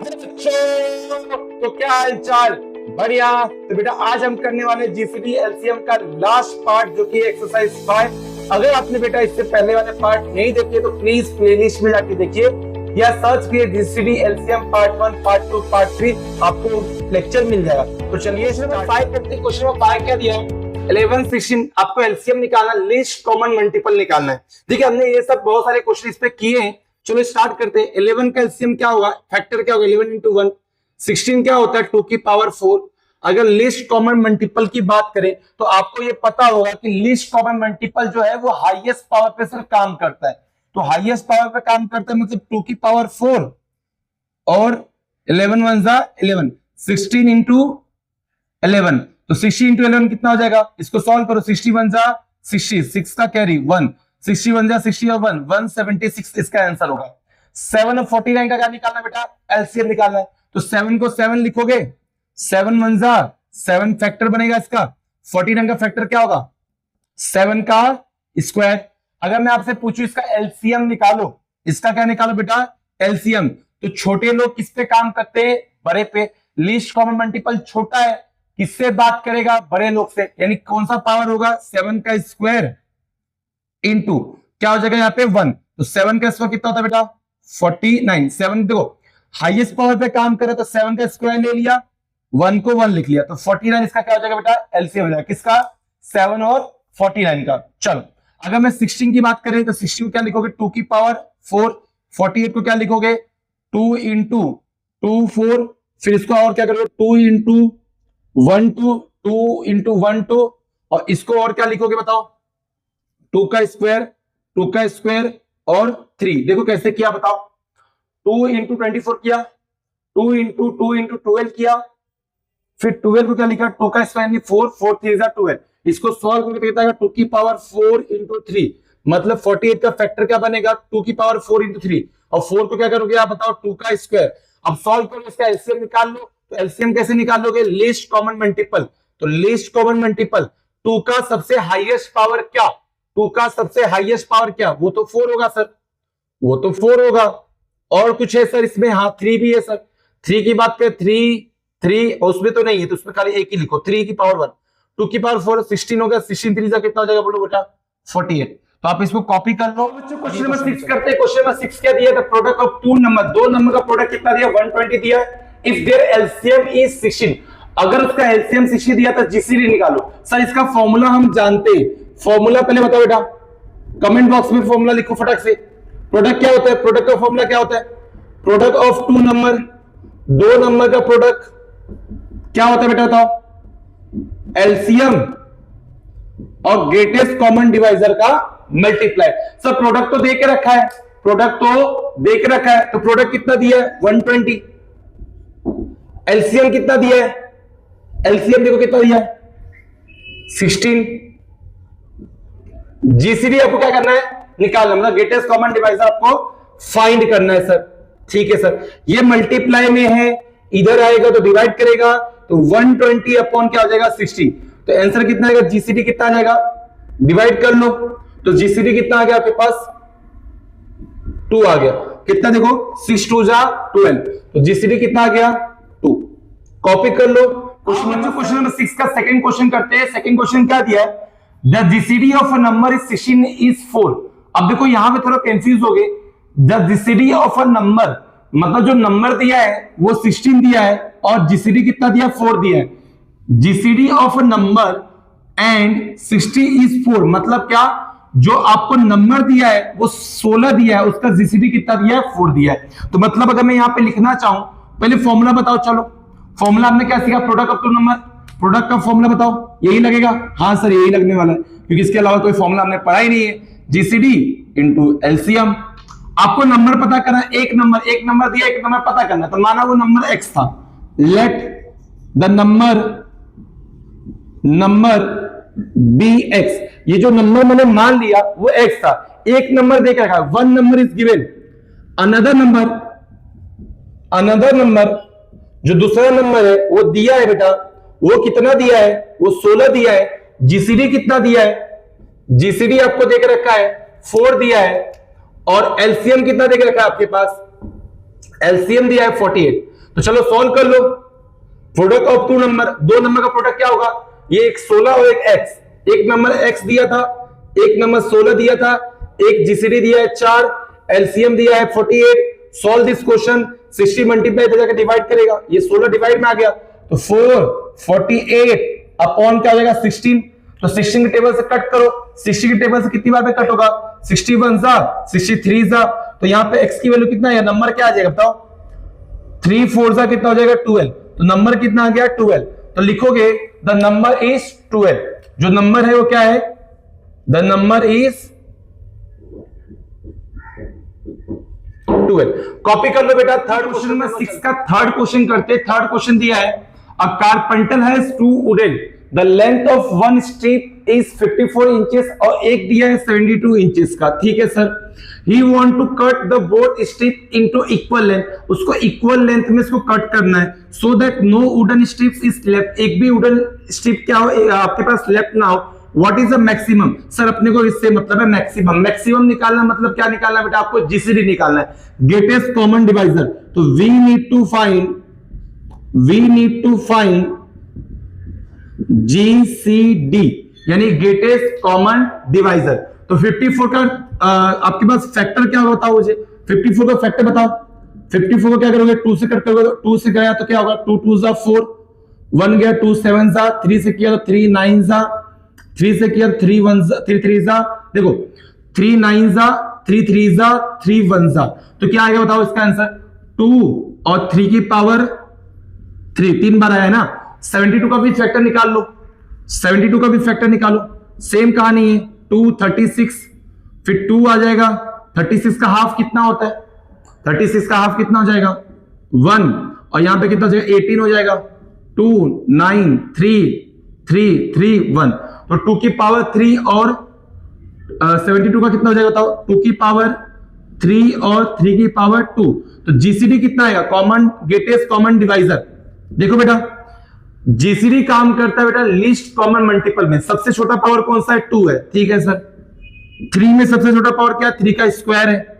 तो क्या हाल चाल, बढ़िया। तो बेटा आज हम करने वाले जीसीडी एलसीएम का लास्ट पार्ट जो कि एक्सरसाइज 5। अगर आपने बेटा इससे पहले वाले पार्ट नहीं देखे तो प्लीज प्लेलिस्ट में जाके देखिए या सर्च कीजिए GCD LCM part 1, part 2, part 3, आपको लेक्चर मिल जाएगा। तो चलिए क्वेश्चन 5 करते हैं। क्वेश्चन नंबर 5 क्या दिया है? 11, 16 आपको एलसीएम निकालना, लीस्ट कॉमन मल्टीपल निकालना है। देखिए हमने ये सब बहुत सारे क्वेश्चन इस पे किए हैं। चलो स्टार्ट करते हैं। 11 का एलसीएम क्या होगा, फैक्टर क्या होगा 11 into 1। 16 क्या होता है 2 की पावर 4। अगर लीस्ट कॉमन मल्टीपल की बात करें तो आपको ये पता होगा कि लीस्ट कॉमन मल्टीपल जो है वो हाईएस्ट पावर पे सिर्फ काम करता है। तो हाईएस्ट पावर पे काम करता है मतलब 2 की पावर 4 और 11 1 जा 11, 16 into 11। तो 60 into 11 कितना हो जाएगा, इसको सॉल्व करो। 61 जा 60, 6 का कैरी 1, 61 जा 60 और 1, 176 इसका आंसर होगा। 7 और 49 का क्या निकालना बेटा, एलसीएम निकालना है। तो 7 को 7 लिखोगे, 7 1 जा 7 फैक्टर बनेगा इसका। 49 का फैक्टर क्या होगा 7 का स्क्वायर। अगर मैं आपसे पूछूं इसका एलसीएम निकालो, इसका क्या निकालो बेटा एलसीएम, तो छोटे लोग किस पे काम करते हैं, बड़े पे। लीस्ट कॉमन मल्टीपल छोटा है, किससे बात करेगा, बड़े लोग से। यानी कौन सा पावर होगा 7 का स्क्वायर इंटू क्या हो जाएगा यहाँ पे 1। तो 7 का स्क्वायर कितना होता है बेटा 49। 7 देखो हाईएस्ट पावर पे काम करे तो 7 का स्क्वायर ले लिया, 1 को 1 लिख लिया, तो 49 इसका क्या हो जाएगा बेटा एलसीएम हो जाएगा किसका 7 और 49 का। चलो अगर मैं 16 की बात करें तो 16 को क्या लिखोगे 2 की पावर 4। 48 को क्या लिखोगे 2 इंटू 2 4, फिर इसको और क्या करोगे 2 इंटू 1 2, 2 इंटू 1 2, और इसको और क्या लिखोगे बताओ 2 का स्क्वायर और 3। देखो कैसे किया बताओ, 2 इंटू 24 किया, 2 इंटू 12 किया, फिर 12 को क्या लिखा 2 का स्क्वायर 4, 4 3 12। इसको सॉल्व करके कितना आएगा 2 की पावर 4 इंटू 3, मतलब 48 का फैक्टर क्या बनेगा 2 की पावर 4 इंटू 3, और 4 को क्या करोगे आप बताओ 2 का स्क्वायर। अब सॉल्व करो, इसका एलसीएम निकाल लो। तो एलसीएम कैसे निकालोगे, लीस्ट कॉमन मल्टीपल। तो लीस्ट कॉमन मल्टीपल 2 का सबसे हाईएस्ट पावर क्या, 2 का सबसे हाईएस्ट पावर क्या, वो तो 4 होगा सर, वो तो 4 होगा। और कुछ है सर इसमें, हाँ 3 भी है सर। 3 की बात करें 3 उसमें तो नहीं है, तो उसमें खाली एक ही लिखो 3 की पावर 1, 2 की पावर 4, 16 हो गया, 16 3 का कितना हो जाएगा बोलो बेटा 48। तो आप इसको कॉपी कर लो। क्वेश्चन नंबर 6 करते हैं। क्वेश्चन नंबर 6 क्या दिया था, प्रोडक्ट ऑफ टू नंबर, दो नंबर का प्रोडक्ट कितना दिया 120 दिया है। इफ देयर एलसीएम इज 16, अगर उसका एलसीएम 60 दिया तो जीसीडी निकालो। सर इसका फॉर्मूला हम जानते हैं, फॉर्मूला पहले बताओ बेटा, कमेंट बॉक्स में फॉर्मूला लिखो फटाक से। प्रोडक्ट क्या होता है, प्रोडक्ट का फॉर्मूला क्या होता है, प्रोडक्ट ऑफ टू नंबर, दो नंबर का प्रोडक्ट क्या होता है बेटा बताओ, एलसीएम और ग्रेटेस्ट कॉमन डिवाइजर का मल्टीप्लाई। सर प्रोडक्ट तो दे के रखा है, प्रोडक्ट तो दे के रखा है, तो प्रोडक्ट कितना दिया है 120, एलसीएम कितना दिया है, एलसीएम देखो कितना दिया है 16। जीसीडी आपको क्या करना है निकालना, मतलब ग्रेटेस्ट कॉमन डिवाइजर आपको फाइंड करना है सर। ठीक है सर, ये मल्टीप्लाई में है, इधर आएगा तो डिवाइड करेगा, तो 120 अपॉन क्या हो जाएगा 60। तो आंसर कितना आएगा, जीसीडी कितना आ जाएगा, डिवाइड कर लो, तो जीसीडी कितना आ गया आपके पास 2 आ गया। कितना देखो 6 2 जा 12, तो जीसीडी कितना आ गया 2। कॉपी कर लो। क्वेश्चन नंबर 6 का सेकंड क्वेश्चन करते हैं। सेकंड क्वेश्चन क्या दिया है, the GCD of a number is 16 is 4। अब देखो यहां पे थोड़ा कंफ्यूज हो गए, the GCD of a number मतलब जो नंबर दिया है वो 16 दिया है और जीसीडी कितना दिया 4 दिया है। GCD of a number and 60 is 4 मतलब क्या, जो आपको नंबर दिया है वो 16 दिया है, उसका जीसीडी कितना दिया है 4 दिया है। तो मतलब अगर मैं यहां पे लिखना चाहूं, पहले फॉर्मूला बताओ। चलो फॉर्मूला आपने क्या सीखा, product of two number, product का फॉर्मूला बताओ, यही लगेगा। हाँ सर यही लगने वाला है, क्योंकि इसके अलावा कोई फॉर्मूला हमने पढ़ा ही नहीं है। जीसीडी इंटू एलसीएम, आपको नंबर पता करना, एक नंबर दिया, एक नंबर पता करना। तो माना वो नंबर एक्स था, let the number be x, ये जो नंबर मैंने मान लिया वो एक्स था, एक नंबर देख रखा, one number is given, another number जो दूसरा नंबर है वो दिया है बेटा, वो कितना दिया है, वो 16 दिया है। जीसीडी कितना दिया है, जीसीडी आपको देख रखा है 4 दिया है, और एलसीएम कितना देख रखा है आपके पास, एलसीएम दिया है 48। तो चलो सॉल्व कर लो। प्रोडक्ट ऑफ टू नंबर, दो नंबर का प्रोडक्ट क्या होगा, ये एक 16 और एक x, एक नंबर x दिया था, एक नंबर 16 दिया था, एक जीसीडी दिया है 4, एलसीएम दिया है 48। सॉल्व दिस क्वेश्चन, 60 मल्टीप्लाई पे जाकर डिवाइड करेगा, ये 16 डिवाइड में आ गया तो 448 अपॉन क्या हो जाएगा 16। तो 16 के टेबल से कट करो, 60 के टेबल से कितनी बार पे कट होगा, 61 जा 63 जा, तो यहाँ पे x की वैल्यू कितना है, नंबर क्या आ जाएगा बताओ, 3 4 जा कितना हो जाएगा 12, तो नंबर कितना आ गया 12। तो लिखोगे द नंबर इज 12, जो नंबर है वो क्या है, द नंबर इज 12। कॉपी कर लो बेटा। थर्ड क्वेश्चन में 6 का थर्ड क्वेश्चन करते। थर्ड क्वेश्चन दिया है, a carpenter has 2 wooden, the length of one strip is 54 inches, और एक दिया है 72 इंचेस का, ठीक है sir. He want to cut the both strip into equal length, उसको इक्वल लेंथ में इसको कट करना है, so that no wooden strips is left, एक भी वुडन स्ट्रिप क्या हो आपके पास लेफ्ट ना हो। What is the maximum, sir अपने को इससे मतलब है मैक्सिमम। मैक्सिमम निकालना मतलब क्या निकालना है बेटा, आपको जीसीडी निकालना है, ग्रेटेस्ट कॉमन डिवाइजर। तो we need to find GCD यानी ग्रेटेस्ट कॉमन डिवाइजर। तो 54 का आपके पास फैक्टर क्या बताओ मुझे, 54 का फैक्टर बताओ। 54 को क्या करोगे, 2 से कट करोगे, 2 से गया तो क्या होगा, 2 2 जा 4, 1 गया 2 7 जा, 3 से किया तो 3 9 जा, 3 से किया 3 1 जा, 3 3 जा, देखो 3 9 जा, 3 3 जा, 3 1 जा, तो क्या आएगा बताओ इसका आंसर, 2 और 3 की पावर 3, 3 बार आया है ना। 72 का भी फैक्टर निकाल लो, 72 का भी फैक्टर निकालो, सेम कहानी है, 2 36, फिर 2 आ जाएगा, 36 का हाफ कितना होता है, 36 का हाफ कितना हो जाएगा 1, और यहां पे कितना हो जाएगा 18 हो जाएगा, 2 9 3 3 3 1, तो 2 की पावर 3 और 72 का कितना हो जाएगा बताओ, 2 की पावर 3 और 3 की पावर 2, तो जीसीडी कितना आएगा, कॉमन ग्रेटेस्ट कॉमन डिवाइजर। देखो बेटा जीसीडी काम करता है बेटा लीस्ट कॉमन मल्टीपल में, सबसे छोटा पावर कौन सा है 2 है, ठीक है सर। 3 में सबसे छोटा पावर क्या है, 3 का स्क्वायर है,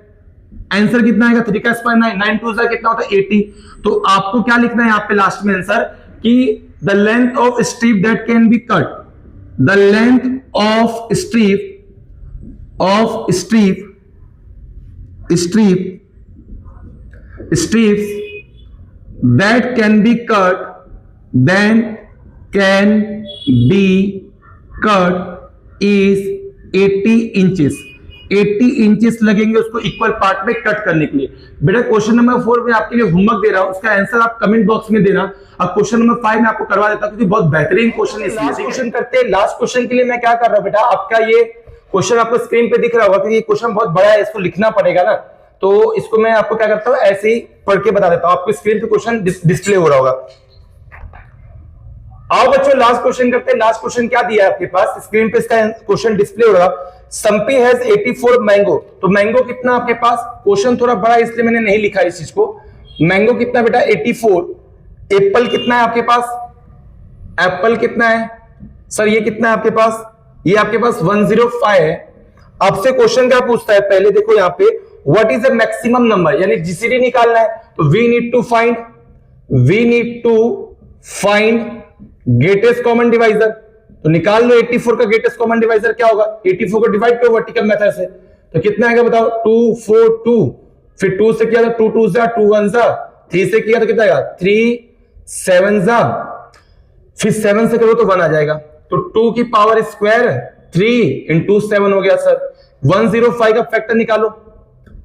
आंसर कितना आएगा 3 का स्क्वायर 9, 9 2 कितना होता है 80। तो आपको क्या लिखना है यहाँ पे लास्ट में आंसर कि the length of strip that can be cut, the length of strips that can be cut is 80 inches. 80 inches लगेंगे उसको इक्वल पार्ट में कट करने के लिए। बेटा क्वेश्चन नंबर 4 में आपके लिए होमवर्क दे रहा हूं, उसका आंसर आप कमेंट बॉक्स में देना। अब क्वेश्चन नंबर 5 में आपको करवा देता हूं क्योंकि बहुत बेहतरीन क्वेश्चन है। लास्ट क्वेश्चन करते हैं। लास्ट क्वेश्चन के लिए मैं क्या कर रहा हूं बेटा, आपका ये क्वेश्चन आपको स्क्रीन पे दिख रहा होगा कि ये क्वेश्चन बहुत बड़ा है, इसको लिखना पड़ेगा ना, तो इसको मैं आपको क्या करता हूं ऐसे ही पढ़ के बता देता हूं, आपको स्क्रीन पे क्वेश्चन डिस्प्ले हो रहा होगा। आओ बच्चों लास्ट क्वेश्चन करते हैं। लास्ट क्वेश्चन क्या दिया है आपके पास, स्क्रीन पे इसका क्वेश्चन डिस्प्ले हो रहा है। संपी हैज 84 मैंगो, तो मैंगो कितना आपके पास, क्वेश्चन थोड़ा बड़ा है इसलिए मैंने नहीं लिखा इस चीज को। मैंगो कितना बेटा 84, एप्पल कितना है आपके पास, एप्पल कितना है सर, ये कितना है आपके पास, ये आपके पास 105 है। आपसे क्वेश्चन क्या पूछता है, पहले देखो यहाँ पे what is the maximum number, यानी जीसीडी निकालना है, तो we need to find greatest common divisor, तो निकाल लो 84 का ग्रेटेस्ट कॉमन डिवाइजर क्या होगा, 84 को डिवाइड करो वर्टिकल मेथड से, तो कितना आएगा बताओ 2 4 2, फिर 2 से किया तो 2 2 जा 2 1 जा, 3 से किया तो कितना आएगा 3 7 जा, फिर 7 से करो तो 1 आ जाएगा, तो 2 की पावर स्क्वायर 3 into 7 हो गया सर। 105 का फैक्टर निकालो,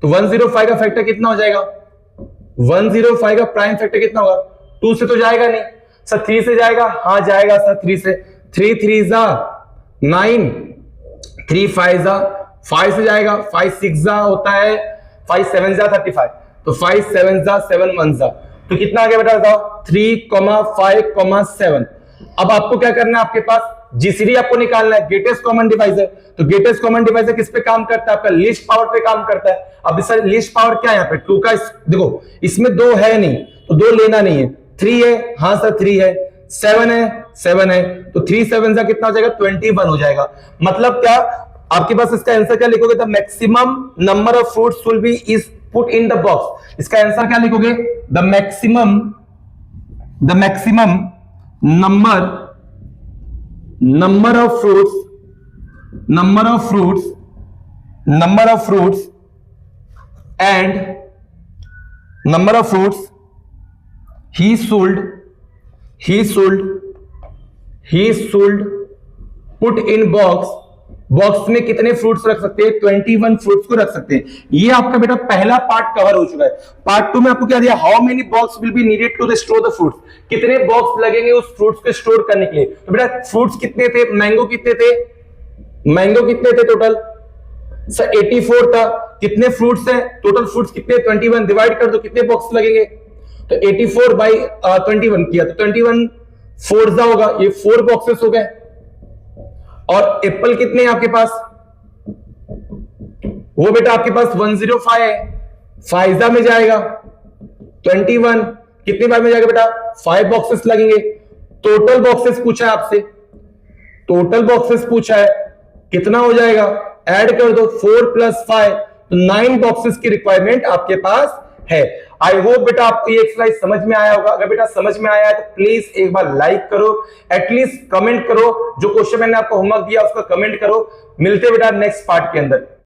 तो 105 का फैक्टर कितना हो जाएगा, 105 का प्राइम फैक्टर कितना होगा, 2 से तो जाएगा नहीं सर, 3 से जाएगा, हाँ जाएगा सर 3 से, 3 3 जा 9, 3 5 जा 5 से जाएगा, 5 6 जा होता है, 5 7 जा 35, तो 5 7 जा 7 1 जा, तो कितना आ गया बेटा बताओ 3, 5, 7। अब आपको क्या करना है, आपके पास जीसीडी आपको निकालना है, ग्रेटेस्ट कॉमन डिवाइजर। तो ग्रेटेस्ट कॉमन डिवाइजर किस पे काम करता है, आपका लीस्ट पावर पे काम करता है। अब सर लीस्ट पावर क्या है यहाँ पे 2 का, देखो इसमें 2 है नहीं तो 2 लेना नहीं है, 3 है, हाँ सर 3 है, 7 है 7 है, तो 3 7 जा कितना हो जाएगा 21 हो जाएगा। मतलब क्या आपके पास इसका आंसर क्या लिखोगे, the maximum number of fruits will be is put in the box. इसका आंसर क्या लिखोगे, the maximum the maximum number of fruits he should put in box में कितने फ्रूट्स रख सकते हैं? 21 फ्रूट्स को रख सकते हैं। ये आपका बेटा पहला पार्ट कवर हो चुका है। पार्ट 2 में आपको क्या दिया? How many box will be needed to store the fruits, कितने बॉक्स लगेंगे उस फ्रूट्स को स्टोर करने के लिए। तो बेटा फ्रूट्स कितने थे? मैंगो कितने थे टोटल? सर 84 था। कितने फ्रूट्स है? टोटल फ्रूट्स कितने? 21। डिवाइड कर दो, कितने बॉक्स लगेंगे? तो 84 बाई 21 किया तो 21 फोर्जा होगा, ये 4 बॉक्सेस हो गए। और एप्पल कितने हैं आपके पास? वो बेटा आपके पास 105 है, फाइजा में जाएगा 21। कितनी बार में जाएगा बेटा? 5 बॉक्सेस लगेंगे। टोटल बॉक्सेस पूछा है आपसे, टोटल बॉक्सेस पूछा है, कितना हो जाएगा? ऐड कर दो, 4 + 5 तो 9 बॉक्सेस की रिक्वायरमेंट आपके पास है। आई होप बेटा आपको ये एक्सरसाइज समझ में आया होगा। अगर बेटा समझ में आया है तो प्लीज एक बार लाइक करो, एटलीस्ट कमेंट करो। जो क्वेश्चन मैंने आपको होमवर्क दिया उसका कमेंट करो। मिलते बेटा नेक्स्ट पार्ट के अंदर।